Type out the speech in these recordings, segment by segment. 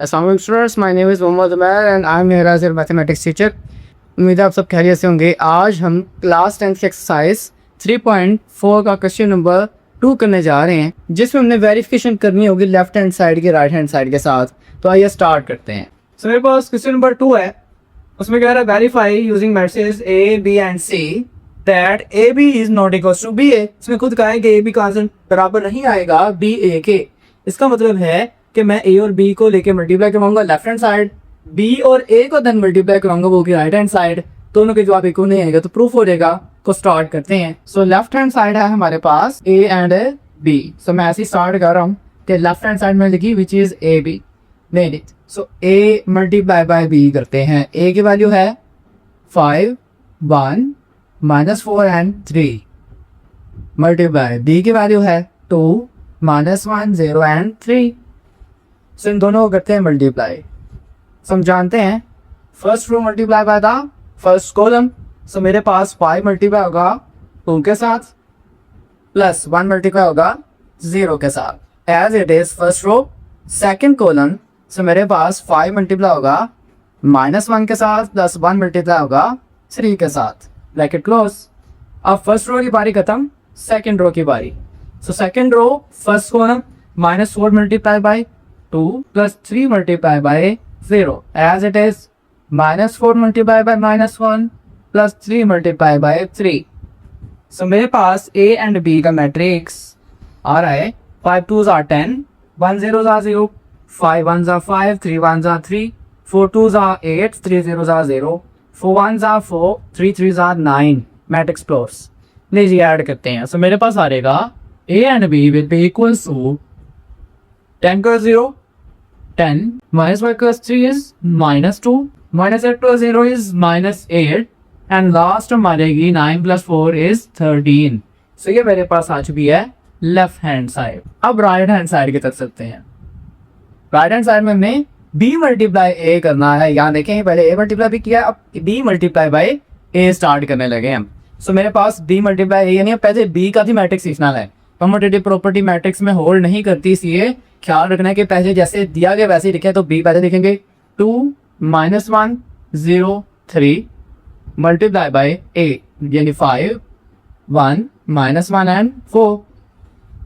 Assalamualaikum students, my name is Mohammad Umar and I am here as your mathematics teacher. उम्मीद है आप सब खैरियत से होंगे। आज हम क्लास 10 की एक्सरसाइज 3.4 का क्वेश्चन नंबर 2 करने जा रहे हैं, जिसमें हमने वेरिफिकेशन करनी होगी लेफ्ट हैंड साइड की राइट हैंड साइड के साथ। तो आइए स्टार्ट करते हैं। सो मेरे पास क्वेश्चन नंबर 2 है, उसमें कह रहा है verify using matrices A B and C that A B is not equal to B A. इसमें खुद कहा है कि ए बी का आंसर बराबर नहीं आएगा बी ए के। इसका मतलब है कि मैं ए और बी को लेके मल्टीप्लाई करवाऊंगा लेफ्ट हैंड साइड, बी और ए को देन मल्टीप्लाई करवाऊंगा वो की राइट हैंड साइड। दोनों के जवाब इक्वल नहीं आएगा तो प्रूफ हो जाएगा। को स्टार्ट करते हैं। सो लेफ्ट हैंड साइड है हमारे पास ए एंड बी। सो मैं ऐसे स्टार्ट कर रहा हूँ कि लेफ्ट हैंड साइड में लिखी विच इज ए बी। नहीं, so A multiply by B करते हैं। ए की वैल्यू है 5 1 -4 एंड 3 मल्टीप्लाई बी की वैल्यू है 2 -1 0 एंड 3। सो इन दोनों को करते हैं मल्टीप्लाई। सो हम जानते हैं first row multiply by the first column. So मेरे पास 5 मल्टीप्लाई होगा 2 के साथ प्लस 1 मल्टीप्लाई होगा 0 के साथ as it is first row second column. So मेरे पास 5 मल्टीप्लाई होगा -1 के साथ प्लस 1 मल्टीप्लाई होगा 3 के साथ। Bracket close. अब फर्स्ट रो की बारी खत्म, सेकंड रो की बारी। So second row first column -4 multiply by 2 plus 3 multiplied by 0 as it is -4 multiplied by -1 plus 3 multiplied by 3। So मेरे पास A and B का मैट्रिक्स आ रहा है 5 2s are 10, 1 0s are 0, 5 1s are 5, 3 1s are 3, 4 2s are 8, 3 0s are 0, 4 1s are 4, 3 3s are 9। Matrix close. नहीं जी add करते हैं। So मेरे पास आ रहेगा A and B will be equals to 10 का 0 10 minus 5 plus 3 is -2 minus 8 plus 0 is -8 and last हमारेगी 9 plus 4 is 13। सो ये मेरे पास आ चुकी है लेफ्ट हैंड साइड। अब राइट हैंड साइड की तरफ चलते हैं। राइट हैंड साइड में हमने b मल्टीप्लाई a करना है। यहाँ देखें पहले a मल्टीप्लाई भी किया, अब b multiply by a start करने लगे हम। सो मेरे पास b मल्टीप्लाई a यानी पहले b का भी मैट्रिक्स सीखना है। कम्यूटेटिव प्रॉपर्टी मैट्रिक्स में होल्ड नहीं करती, इसलिए ख्याल रखना है कि पहले जैसे दिया गया वैसे ही लिखे। तो b पहले लिखेंगे 2 -1 0 3 मल्टीप्लाई बाय a यानी 5 1 -1 एंड 4।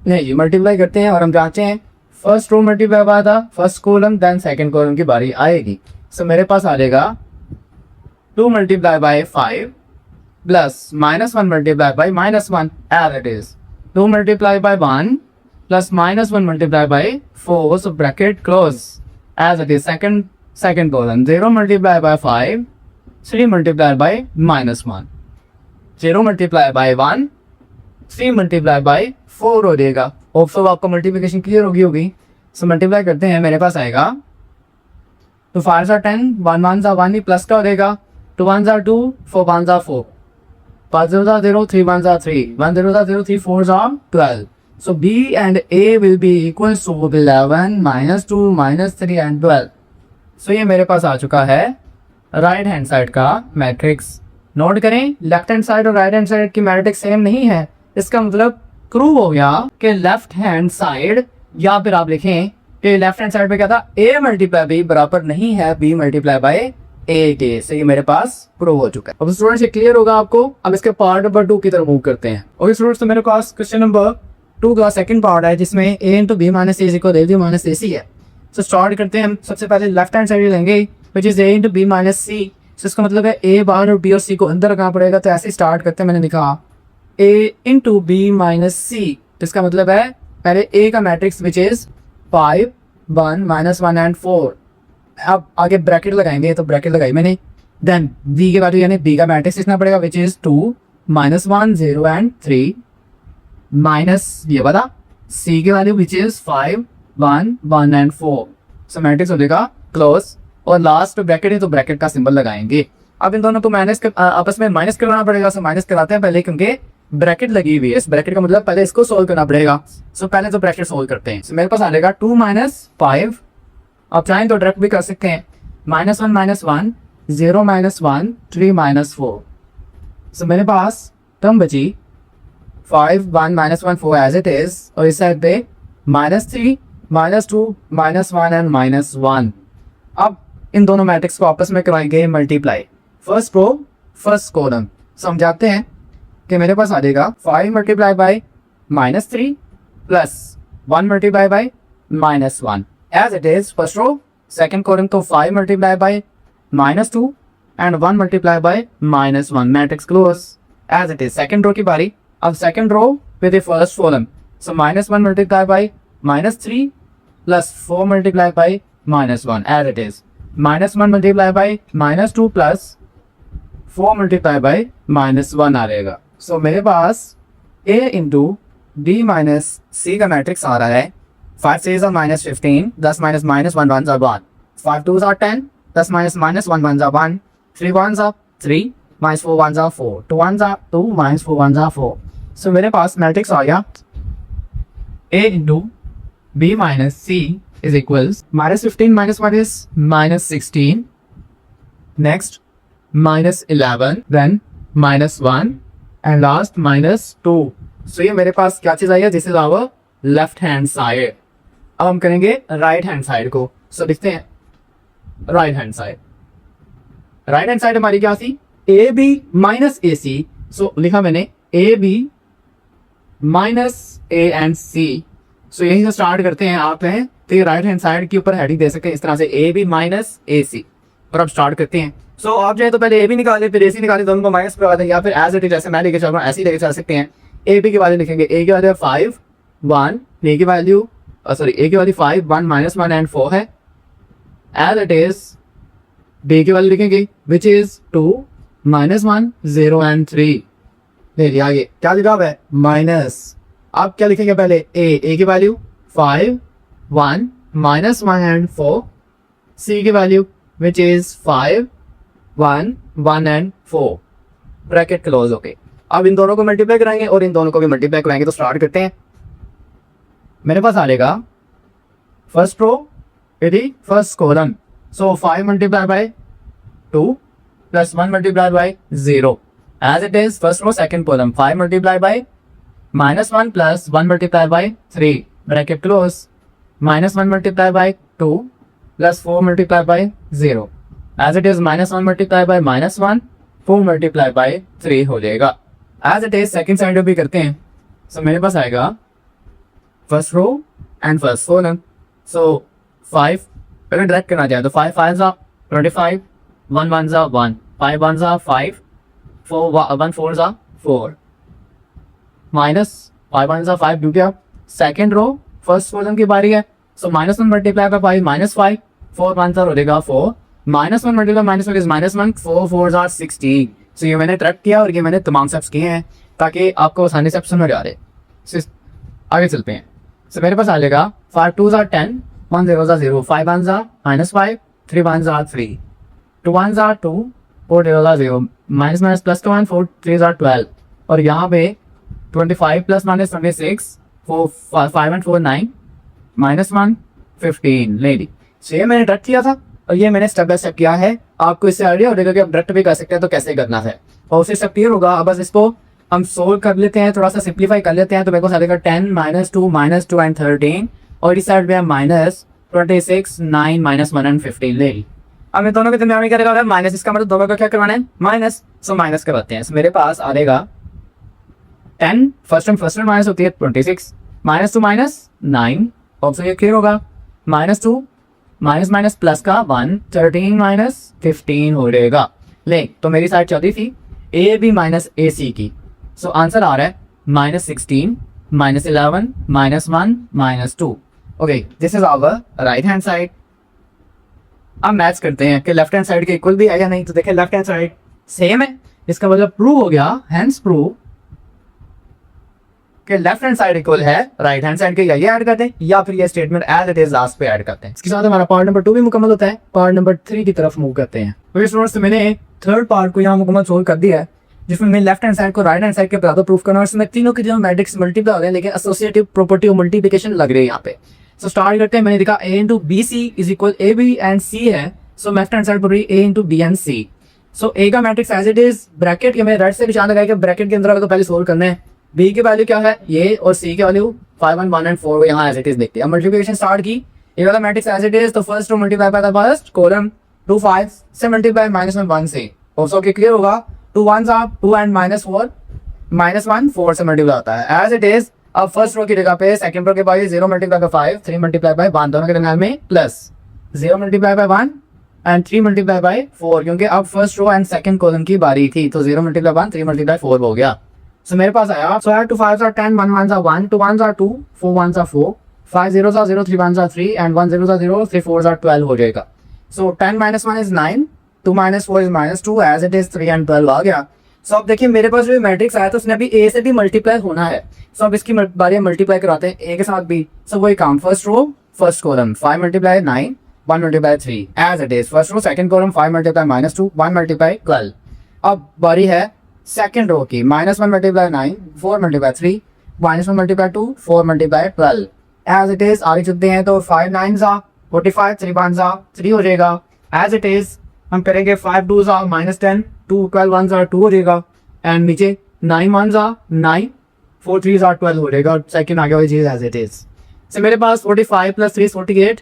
नहीं मल्टीप्लाई करते हैं और हम जांचते हैं फर्स्ट रो मल्टीप्लाई बाय था first column then second column की बारी आएगी। सो मेरे पास आ जाएगा 2 multiply by 5 plus -1 multiply by -1 as it is 2 multiplied by 1 plus -1 multiplied by 4. So bracket close as it is second column 0 multiplied by 5 3 multiplied by -1 0 multiplied by 1 3 multiplied by 4 हो जाएगा। Hope so आपको multiplication clear होगी। So multiply करते हैं। मेरे पास आएगा तो 5 are 10 1 1s are 1 he plus का हो जाएगा 2 1s are 2 4 1s are 4 5 0s are 0 3 1s are 3 1 0s are 0 3 4s are 12। So B and A will be equal to 11 -2 -3 and 12। So ये मेरे पास आ चुका है राइट हैंड साइड का मैट्रिक्स। नोट करें लेफ्ट हैंड साइड और राइट हैंड साइड की matrix same नहीं है। इसका मतलब प्रूव हो गया कि लेफ्ट हैंड साइड, या फिर आप लिखें कि लेफ्ट हैंड साइड पे क्या था A मल्टीप्लाई B बराबर नहीं है B मल्टीप्लाई बाय ए के। से ये मेरे पास प्रूव हो चुका है। अब स्टूडेंट्स ये क्लियर होगा आपको। अब इसके पार्ट नंबर 2 की तरफ मूव करते हैं। ओके स्टूडेंट्स, तो मेरे पास क्वेश्चन नंबर 2 का सेकंड पार्ट है जिसमें a into B minus A equal a minus A C है। सो स्टार्ट करते हैं। हम सबसे पहले लेफ्ट हैंड साइड लेंगे which is a into B minus C. So इसका मतलब है a बाहर और b और c को अंदर रखना पड़ेगा। तो ऐसे स्टार्ट करते हैं। मैंने लिखा a इंटू बी माइनस सी। तो इसका मतलब है पहले a का मैट्रिक्स विच इज 5 1 -1 एंड 4। अब आगे ब्रैकेट लगाएंगे, तो ब्रैकेट लगाई मैंने। देन b के वैल्यू यानी b का मैट्रिक्स लिखना पड़ेगा विच इज 2 -1 0 एंड 3 माइनस ये बता c के value which is 5 1 1 and 4। So matrix हो जाएगा क्लोज और लास्ट ब्रैकेट है तो ब्रैकेट का सिंबल लगाएंगे। अब इन दोनों को आपस में माइनस करवाना पड़ेगा। सो माइनस कराते हैं पहले क्योंकि ब्रैकेट लगी हुई है। इस ब्रैकेट का मतलब पहले इसको सोल्व करना पड़ेगा। सो पहले तो ब्रैकेट सोल्व करते हैं। सो मेरे पास आ जाएगा 2 -5। आप चाहें तो डायरेक्ट भी कर सकते हैं -1 -1 0 -1 3 -4। सो मेरे पास टर्म बची 5 1 -1 4 एज इट इज और इस साइड पे -3 -2 -1 एंड -1। अब इन दोनों मैट्रिक्स को आपस में कराएंगे multiply, first row first column. समझाते हैं कि मेरे पास आ जाएगा 5 multiply by -3 plus 1 multiply by -1 as it is first row. Second column तो 5 multiply by -2 and 1 multiply by -1 matrix close as it is. Second row की बारी। अब second row with the first column, so -1 multiply by -3 plus 4 multiply by -1 as it is. -1 multiply by -2 plus 4 multiply by -1 आ रहेगा। सो मेरे पास a into b minus c का matrix आ रहा है 5 6 -15, 10 -1 1 1, 5 2 10, 10 -1 1 1, 3 1 3, -4 1 4, 2 1 2, -4 1 4। So मेरे पास matrix आ गया a into b minus c is equals -15 -1 is -16, next -11, then -1 and last -2। So ये मेरे पास क्या चीज आई है, this is our left hand side. अब हम करेंगे राइट हैंड साइड को। सो लिखते हैं right hand side. Right hand side हमारी क्या थी, ए B minus A C. So लिखा मैंने A B minus A and C. So यही से स्टार्ट करते हैं। आप हैं तो ये राइट हैंड साइड के ऊपर हेडिंग दे सकते हैं इस तरह से, ए बी माइनस ए सी। और अब स्टार्ट करते हैं। सो आप जो है तो पहले ए बी निकाले फिर ए सी निकाले, दोनों को माइनस पे आते हैं, या फिर एज इट इज जैसे मैं लेके चल रहा हूँ ऐसे ही लेके चल सकते हैं। ए बी की वैल्यू लिखेंगे, ए की वैल्यू 5 1, ए की वैल्यू सॉरी ए की वैल्यू 5 1 -1 एंड 4 है। एज इट इज बी की वैल्यू लिखेंगे विच इज 2 -1 0 एंड 3। ले आगे क्या लिखा हुआ है माइनस। आप क्या लिखेंगे पहले ए की वैल्यू 5 1 -1 एंड 4, सी की value which is 5 1 1 and 4, bracket close. Okay, अब इन दोनों को मल्टीप्लाई कराएंगे और इन दोनों को भी मल्टीप्लाई कराएंगे। तो स्टार्ट करते हैं। मेरे पास आ जाएगा फर्स्ट रो यदि first column, so 5 multiply by 2 plus 1 multiply by 0 as it is. First row second column 5 multiply by -1 plus 1 multiply by 3, bracket close, -1 multiply by 2 plus 4 multiply by 0 as it is. -1 multiply by -1 4 multiply by 3 हो जाएगा as it is. Second side भी करते हैं। So मेरे पास आएगा first row and first column, so 5 अगर direct करना चाहे तो 5 5 25, 1 1 1, 5 1 5, 4 1 4 4, माइनस 5 1 5 डू गया। सेकेंड रो फर्स्ट कॉलम की बारी है। सो -1 मल्टीप्लाई बाई 5 -5, 4 1 हो जाएगा 4, -1 मल्टीप्लाई -1 इज -1, 4 4 16। सो ये मैंने ट्रैक किया और ये मैंने तमाम स्टेप्स किए हैं ताकि आपको आसानी से समझ आ रहे। आगे चलते हैं। सो मेरे पास आ जाएगा 5 2 10, 1 0 0, 5 1 -5, 3 1 3, 2 1 2, 4 0 0, -+ 2 1 4 3 12, और यहाँ पे 25 + -26 4 5 and 4 9, -1 15 लेडी। सो ये मैंने ट्रैक किया था और ये मैंने स्टेप बाय स्टेप किया है। आपको इससे आइडिया हो जाएगा कि आप डायरेक्ट भी कर सकते हैं तो कैसे करना है, और उससे सब क्लियर होगा। अब बस इसको हम सोल्व कर लेते हैं, थोड़ा सा सिंप्लीफाई कर लेते हैं। तो मेरे को आएगा 10 -2 एंड 13, और इस साइड पे है -26 9 -1 एंड 15 ले ली। अब मैं दोनों के दरमियान में क्या रहेगा माइनस, इसका मतलब दोनों का क्या करवाना है माइनस। सो माइनस करवाते हैं। मेरे पास आ जाएगा 10 फर्स्ट टर्म माइनस होती है 26, -2 -9, ऑप्शन ये क्लियर होगा, -2 माइनस प्लस का 1, 13 -15 हो जाएगा। ले तो मेरी साइड चौथी थी ए बी माइनस ए सी की। सो आंसर आ रहा है -16 -11 -1 -2। Okay, this is our right hand side. अब मैच करते हैं कि लेफ्ट हैंड साइड के इक्वल भी है या नहीं। तो देखें लेफ्ट हैंड साइड सेम है, इसका मतलब प्रूव हो गया, हैंस प्रूव कि लेफ्ट हैंड साइड इक्वल है राइट हैंड साइड के। या ये ऐड करते हैं या फिर ये statement as it is last पे ऐड करते हैं। इसके साथ हमारा पार्ट नंबर 2 भी मुकम्मल होता है। पार्ट नंबर 3 की तरफ मूव करते हैं। तो स्टूडेंट्स मैंने थर्ड पार्ट को यहाँ मुकम्मल सोल्व कर दिया है, जिसमें मैं लेफ्ट हैंड साइड को राइट हैंड साइड के बराबर प्रूफ करना है। इसमें तीनों के जो मैट्रिक्स मल्टीप्लाई हो रहे हैं, लेकिन एसोसिएटिव प्रॉपर्टी और मल्टीप्लिकेशन लग रही है यहाँ पे। सो स्टार्ट करते हैं। मैंने देखा a into B C is equal A B and C है। सो लेफ्ट हैंड साइड पर a into B and C. So a का matrix as it is bracket के, मैं राइट से निशान लगाया कि ब्रैकेट के अंदर तो पहले सोल्व करना है। b की वैल्यू क्या है ये, और c की वैल्यू 5 1 1 एंड 4 यहाँ एज इट इज देखते हैं। मल्टीप्लिकेशन स्टार्ट की, ये वाला मैट्रिक्स एज इट इज, तो first row multiply by the first column, 2 5 से मल्टीप्लाई -1 से, ऑल्सो क्लियर होगा। 2 1s आर 2 एंड -4, -1 4 से मल्टीप्लाई होता है एज इट इज। अब फर्स्ट रो की जगह पे सेकंड रो के बाद 0 मल्टीप्लाई बाय 5, 3 मल्टीप्लाई बाय 1, दोनों के दरमियान में plus 0 multiply by 1 and 3 multiply by 4, क्योंकि अब first row and second column की बारी थी, तो 0 मल्टीप्लाई 1 3 मल्टीप्लाई 4 हो गया। सो मेरे पास आया, सो 2 5s are 10, 1 1s are 1, 2 1s are 2, 4 1s are 4, 5 0s are 0, 3 1s are 3 and 1 0s are 0, 3 4s are 12 हो जाएगा। सो 10 - 1 is 9, 2 - 4 is -2, as it is 3 and 12 आ गया। सो अब देखिए मेरे पास जो मैट्रिक्स आया था उसने अभी ए से भी मल्टीप्लाई होना है, सो अब इसकी बारी मल्टीप्लाई कराते हैं ए के साथ भी। सो वही काम, first row first column 5 multiply 9, 1 multiply 3 as it is. First row second column 5 multiply -2, 1 multiply 12। अब बारी है सेकंड रो की, -1 multiply 9, 4 multiply 3, -1 multiply 2, 4 multiply 12 as it is. आगे चलते हैं तो 5 9s are 45, 3 1s are 3 हो जाएगा एज इट इज। हम करेंगे 5 2s are -10, 2 12 1s are 2 हो जाएगा एंड नीचे 9 1s are 9, 4 3s are 12 हो जाएगा, और सेकंड आगे वाली चीज एज इट इज। सो मेरे पास 45 + 3 is 48,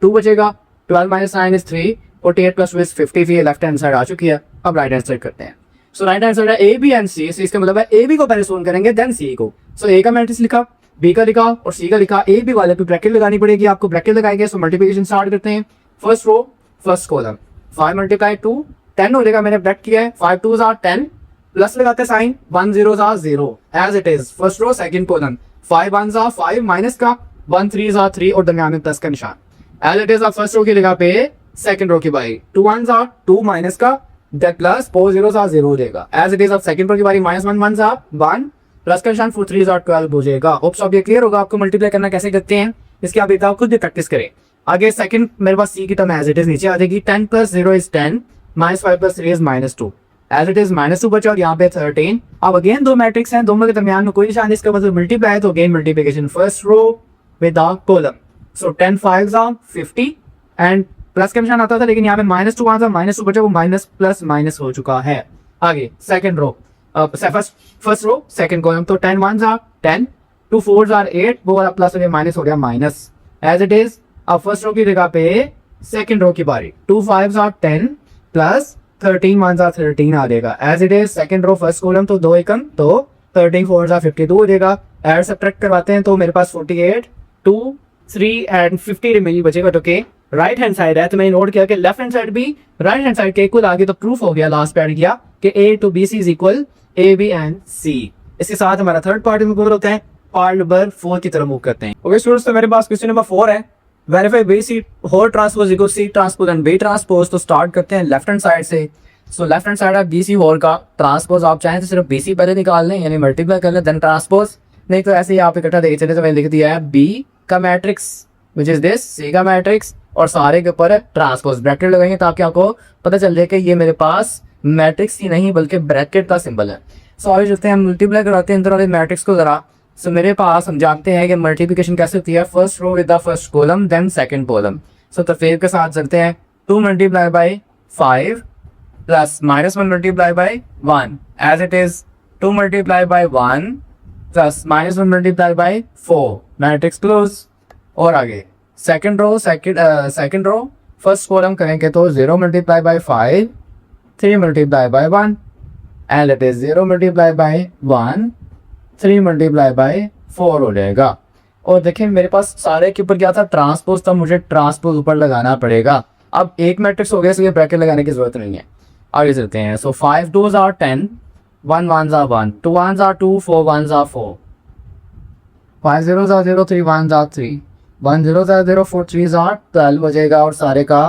2 बचेगा, 12 - 9 is 3, 48 + 2 is 50, left hand side आ चुकी है। अब राइट हैंड साइड करते हैं। सो राइट हैंड साइड है A B and C, so इसका मतलब है ए बी को पहले सोल्व करेंगे देन सी को। सो ए का मैट्रिक्स लिखा, बी का लिखा और सी का लिखा, ए बी वाले पे ब्रैकेट लगानी पड़ेगी आपको, ब्रैकेट लगाएंगे। सो मल्टीप्लिकेशन स्टार्ट करते हैं। First row first column 5 multiply 2 10 हो जाएगा, मैंने ब्रैकेट किया है। 5 2s are 10, प्लस लगाते sign, 1 0s are 0 as it is. First row second column 5 1s are 5 minus का, 1 3s are 3 और दरमियान में प्लस का निशान एज इट इज। अब फर्स्ट रो की जगह पे सेकंड रो की बारी, 2 1s are 2 माइनस का, दैट प्लस 4 0s are 0 हो जाएगा एज इट इज। अब सेकंड रो की बारी -1 1s are 1, प्लस का निशान 4 3s are 12 हो जाएगा। होप्स अब ये क्लियर होगा आपको मल्टीप्लाई करना कैसे करते हैं, इसके आप एक खुद भी प्रैक्टिस करें। आगे सेकंड मेरे पास सी की टर्म एज इट इज नीचे आ जाएगी। 10 + 0 is 10, -5 + 3 is -2 as it is. -2 बचा और यहाँ पे 13। अब अगेन दो मैट्रिक्स हैं, दोनों के दरमियान में कोई निशान, इसका मतलब मल्टीप्लाई है, तो again multiplication first row with the column. So 10 5s are 50 and plus का निशान आता था, लेकिन यहाँ पे -2 आता, -2 बचा, वो माइनस प्लस माइनस हो चुका है। आगे second row first row second column, तो 10 1s are 10, 2 4s are 8, वो वाला प्लस हो माइनस हो गया माइनस एज इट इज। अब फर्स्ट रो की जगह पे सेकंड रो की बारी, 2 5s are 10 plus 13 1s are 13 आ जाएगा as it is. Second row first column, तो 2 एकम, तो 13 4s are 52 हो जाएगा। एड सब्ट्रैक्ट करवाते हैं तो मेरे पास 48 2 3 एंड 50 रिमेनिंग बचेगा, जो कि राइट हैंड साइड है। तो मैंने नोट किया कि लेफ्ट हैंड साइड भी राइट हैंड साइड के इक्वल आ गई, तो प्रूफ हो गया लास्ट पे ऐड किया कि A to BC is equal AB and C। इसके साथ हमारा थर्ड पार्ट में कवर होता है, पार्ट नंबर 4 की तरफ मूव करते हैं। ओके स्टूडेंट्स, तो मेरे पास क्वेश्चन नंबर 4 है, verify BC whole transpose equal C transpose and B transpose. तो स्टार्ट करते हैं लेफ्ट हैंड साइड से। सो लेफ्ट हैंड साइड है BC होल का ट्रांसपोज, आप चाहें तो सिर्फ BC पहले निकाल लें, यानी मल्टीप्लाई कर लें देन ट्रांसपोज, नहीं तो ऐसे ही आप इकट्ठा देख चले। तो मैंने लिख दिया है B का matrix which is this, C का मैट्रिक्स और सारे के ऊपर ट्रांसपोज, ब्रैकेट लगाएंगे ताकि आपको पता चल जाए कि ये मेरे पास मैट्रिक्स ही नहीं बल्कि ब्रैकेट का सिंबल है। सो आगे चलते हैं, हम मल्टीप्लाई कराते हैं अंदर वाले मैट्रिक्स को जरा। सो मेरे पास हम जानते हैं कि मल्टीप्लिकेशन कैसे होती है, first row with the first column then second column. So तरफेब के साथ चलते हैं, 2 multiply by 5 plus -1 multiply by 1 as it is, 2 multiply by 1 plus -1 multiply by 4, matrix close. और आगे सेकंड रो फर्स्ट कॉलम करेंगे तो 0 multiply by 5, 3 multiply by 1 and it is 0 multiply by 1, 3 multiply by 4 हो जाएगा। और देखिए मेरे पास सारे के ऊपर क्या था, ट्रांसपोज था, मुझे ट्रांसपोज ऊपर लगाना पड़ेगा। अब एक मैट्रिक्स हो गया, इसलिए ब्रैकेट लगाने की जरूरत नहीं है। आगे चलते हैं। सो 5 2s are 10, 1 1s are 1, 2 1s are 2, 4 1s are 4, 5 0s are 0, 3 1s are 3, 1 0s are 0, 4 3s are 12 बजेगा और सारे का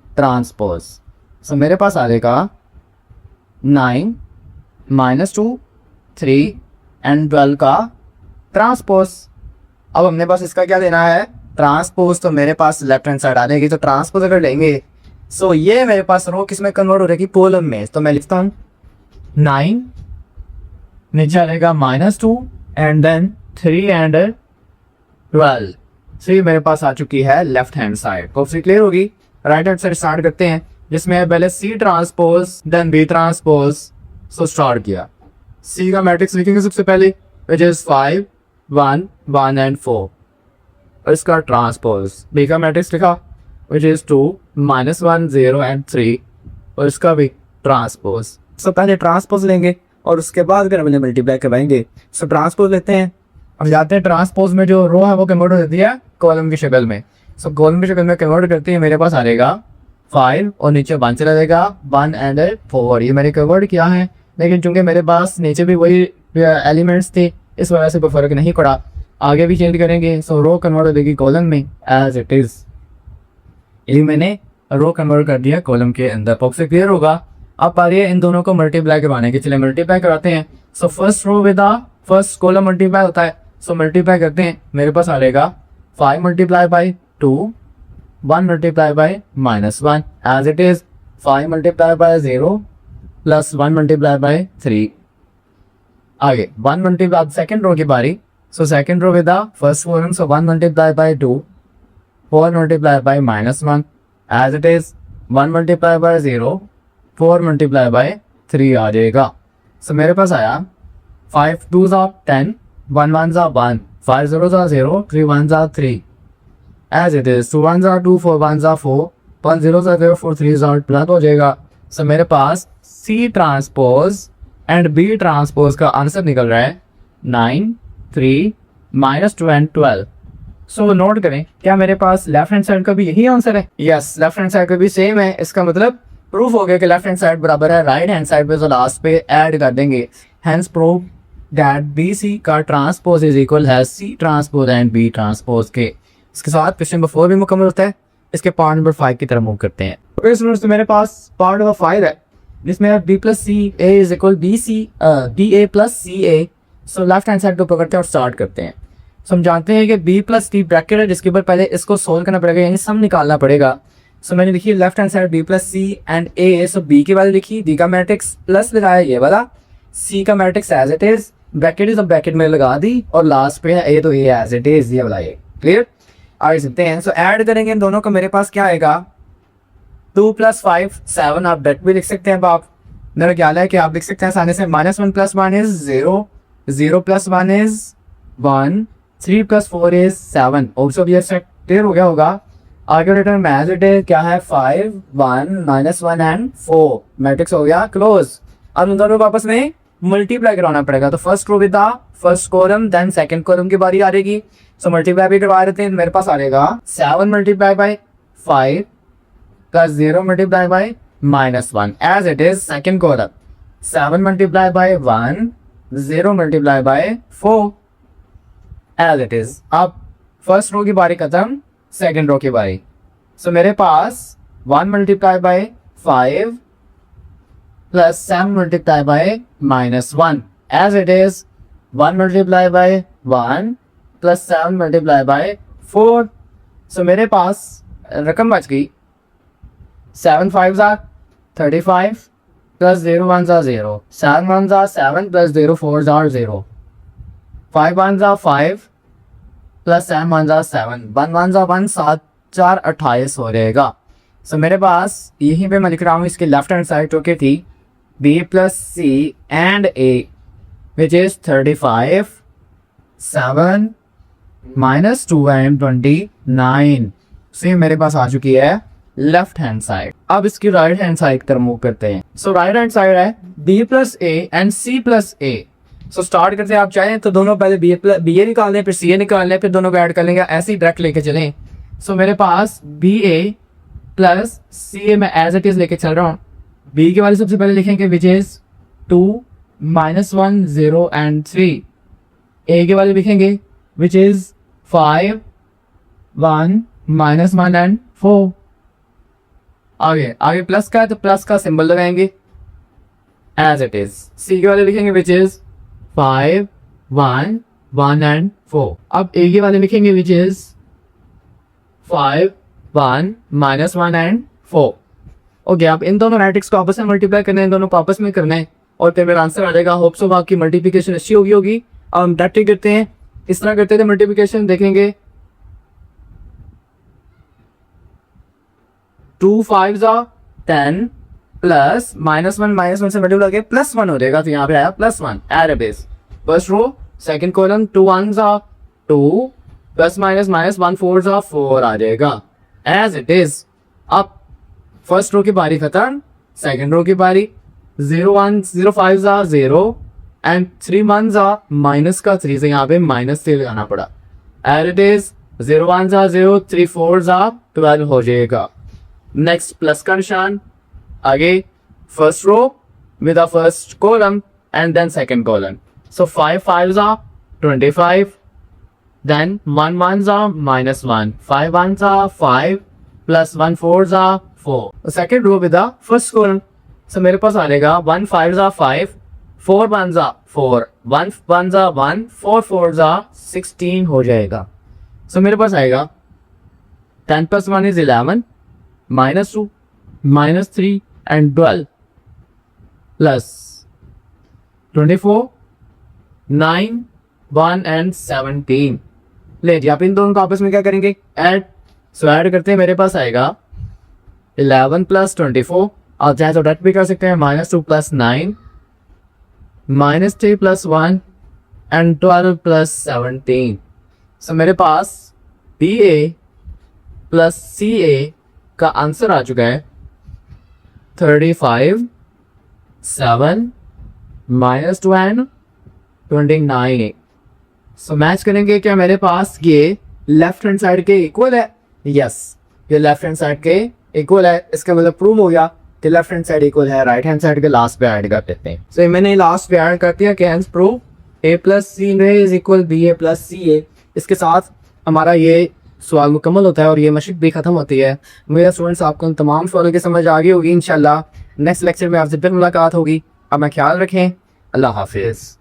ट्रांसपोज। सो मेरे पास आ जाएगा 9 -2 3 एंड 12 का ट्रांसपोज। अब हमने पास इसका क्या देना है, ट्रांसपोज, तो मेरे पास लेफ्ट हैंड साइड आ जाएगी। तो ट्रांसपोज अगर लेंगे सो ये मेरे पास रो किस में कन्वर्ट हो रहेगी, कॉलम में। तो मैं लिखता हूँ 9 नीचे आ जाएगा -2 एंड देन 3 एंड 12। सो ये मेरे पास आ चुकी है लेफ्ट हैंड साइड। तो क्लियर होगी। राइट हैंड साइड स्टार्ट करते हैं, जिसमें पहले C transpose then B transpose. So start किया, C का मैट्रिक्स लिखेंगे सबसे पहले विच इज 5 1 1 एंड 4, और इसका ट्रांसपोज बी का मैट्रिक्स लिखा विच इज 2 -1 0 एंड 3 और इसका भी ट्रांसपोज। सो पहले ट्रांसपोज लेंगे और उसके बाद फिर हमने मल्टीप्लाई करवाएंगे। सो ट्रांसपोज लेते हैं, हम जाते हैं ट्रांसपोज में, जो रो है वो कन्वर्ट हो जाती है कॉलम की शक्ल में। सो कॉलम की शक्ल में कन्वर्ट करते हैं, मेरे पास आ जाएगा 5 और नीचे 1 चला जाएगा 1 एंड 4। ये मैंने कन्वर्ट किया है, लेकिन चूंकि मेरे पास नीचे भी वही एलिमेंट्स थे इस वजह से कोई फर्क नहीं पड़ा। आगे भी चेंज करेंगे, सो रो कन्वर्ट हो जाएगी कॉलम में एज इट इज। ये मैंने रो कन्वर्ट कर दिया कॉलम के अंदर। बॉक्स से क्लियर होगा। अब आ रही है इन दोनों को मल्टीप्लाई करवाने की। चलिए मल्टीप्लाई कराते हैं। So first row with first column multiply होता है, सो मल्टीप्लाई करते हैं। मेरे पास आ जाएगा 5 multiply by 2 1 multiply by -1 as it is. 5 multiply by 0 plus 1 multiply by 3। आगे 1 मल्टीप्लाई सेकेंड रो की बारी। So second row with first column, so 1 multiply by 2 4 multiply by -1 as it is. 1 multiply by 0 4 multiply by 3 आ जाएगा। So मेरे पास आया 5 2s are 10 1 1s are 1 5 0s are 0 3 1s are 3 as it is। 2 1s are 2 4 1s are 4 1 0s are 0 4 3s are plus हो जाएगा। So मेरे पास C transpose and B transpose का answer निकल रहा है 9 3 -2 एंड 12। सो नोट करें, क्या मेरे पास लेफ्ट हैंड साइड का भी यही आंसर है? यस, लेफ्ट हैंड साइड का भी सेम है। इसका मतलब प्रूफ हो गया कि लेफ्ट हैंड साइड बराबर है राइट हैंड साइड पे, जो लास्ट पे ऐड कर देंगे। हेंस प्रूव दैट BC का ट्रांसपोज इज इक्वल है C transpose and B transpose के। इसके साथ क्वेश्चन नंबर 4 भी मुकम्मल होता है। इसके पार्ट नंबर 5 की तरफ मूव करते हैं। ओके स्टूडेंट्स, तो मेरे पास पार्ट नंबर 5 है जिसमें B plus C A is equal BA plus CA। So left hand side को पकड़ते हैं और स्टार्ट करते हैं। सो हम जानते हैं कि B प्लस D ब्रैकेट है, जिसके ऊपर पहले इसको सोल्व करना पड़ेगा, यानी सम निकालना पड़ेगा। सो मैंने लिखी left hand side B plus C and A। So B की वैल्यू लिखी, D का मैट्रिक्स प्लस लगाया ये वाला, C का matrix as it is, bracket is bracket में लगा दी और लास्ट पे है A, तो A एज इट इज ये वाला। ये क्लियर आगे चलते हैं। सो ऐड करेंगे इन दोनों को, मेरे पास क्या आएगा 2 + 5 7। आप डेट भी लिख सकते हैं। आप मेरा ख्याल है कि आप लिख सकते हैं आसानी से -1 + 1 इज 0 0 + 1 इज 1 3 + 4 इज 7। ऑब्सो ये सेट क्लियर हो गया होगा। आगे रिटर्न में एज इट इज क्या है 5 1 -1 एंड 4। मैट्रिक्स हो गया क्लोज। अब इन दोनों को आपस में मल्टीप्लाई करवाना पड़ेगा। तो first row with first column, then second column की बारी आ रहेगी। सो मल्टीप्लाई भी करवा देते हैं। मेरे पास आ जाएगा 7 multiply by 5 plus 0 multiply by -1 as it is. Second column 7 multiply by 1 0 multiply by 4 as it is. अब फर्स्ट रो की बारी खत्म, सेकंड रो की बारी। सो मेरे पास 1 multiply by 5 plus 7 multiply by -1 as it is. 1 multiply by 1 plus 7 multiply by 4। So मेरे पास रकम बच गई 7 5s are 35 plus 0 1s are 0 7 1s are 7 plus 0 4s are 0 5 1s are 5 plus 7 1s are 7 1 1s are 1 7 4 28 हो जाएगा। So मेरे पास यहीं पे मैं लिख रहा हूँ इसके लेफ्ट हैंड साइड जो कि थी B plus C and A which is 35 7 -2 and 29। सो ये मेरे पास आ चुकी है लेफ्ट हैंड साइड। अब इसकी राइट हैंड साइड की तरफ मूव करते हैं। सो राइट हैंड साइड है B plus A and C plus A। So start करते हैं। आप चाहें तो दोनों पहले BA निकाल लें, फिर CA निकाल लें, फिर दोनों को ऐड कर लेंगे, ऐसे ही डायरेक्ट लेके चलें। सो मेरे पास BA प्लस CA मैं एज इट इज लेके चल रहा हूँ। B के वाले सबसे पहले लिखेंगे विच इज 2 -1 0 एंड 3। A के वाले लिखेंगे विच इज 5 1 -1 एंड 4। आगे प्लस का है तो प्लस का सिंबल लगाएंगे एज इट इज। C के वाले लिखेंगे विच इज 5 1 1 एंड 4। अब A के वाले लिखेंगे विच इज 5 1 -1 एंड 4। ओके, अब इन दोनों मैट्रिक्स को आपस में मल्टीप्लाई करना है, इन दोनों को आपस में करना है और फिर मेरा आंसर आ जाएगा। होप सो आपकी मल्टीप्लिकेशन अच्छी होगी। अब हम डायरेक्टली करते हैं, इस तरह करते थे मल्टीप्लिकेशन। देखेंगे 2 5s are 10 प्लस -1 से मल्टीप्लाई करके +1 हो जाएगा। तो यहाँ पे आया +1 as it is. First row second column 2 1s are 2 plus minus minus 1 4 जा 4 आ जाएगा एज इट इज। अब फर्स्ट रो की बारी खत्म, सेकंड रो की बारी। 0 1 0 5 जा 0 एंड 3 1 जा माइनस का 3 से यहाँ पे माइनस 3 लगाना पड़ा एज इट इज। 0 1 जा 0 3 4 जा 12 हो जाएगा। नेक्स्ट प्लस का निशान, आगे first row with the first column and then second column. So 5 5s are 25, then 1 1s are minus 1, 5 1s are 5 plus 1 4s are 4. The second row with the first column. So मेरे पास आएगा 1 5s are 5, 4 1s are 4, 1 1s are 1, 4 4s are 16 हो जाएगा। So मेरे पास आएगा 10 plus 1 is 11, minus 2, minus 3 and 12. Plus 24 9 1 and 17। ले जी आप इन दोनों को आपस में क्या करेंगे, ऐड। सो ऐड करते हैं, मेरे पास आएगा 11 प्लस 24 और चाहे तो डट भी कर सकते हैं, minus 2 plus 9 minus 3 plus 1 and 12 plus 17। सो मेरे पास BA प्लस CA का आंसर आ चुका है 35 7 minus 2 and 29। सो मैच करेंगे क्या मेरे पास ये लेफ्ट हैंड साइड के इक्वल है। यस, ये लेफ्ट हैंड साइड के इक्वल है, इसका मतलब प्रूव हो गया कि लेफ्ट हैंड साइड इक्वल है राइट हैंड साइड के लास्ट पे ऐड कर देते हैं। सो मैंने लास्ट पे ऐड कर दिया, can prove A plus C is equal BA plus CA। इसके साथ हमारा ये सवाल मुकम्मल होता है और ये मशक भी खत्म होती है। मेरा स्टूडेंट्स आपको तमाम सवालों की समझ आ गई होगी। इंशाल्लाह नेक्स्ट लेक्चर में आपसे फिर मुलाकात होगी। अपना ख्याल रखें। अल्लाह हाफिज़।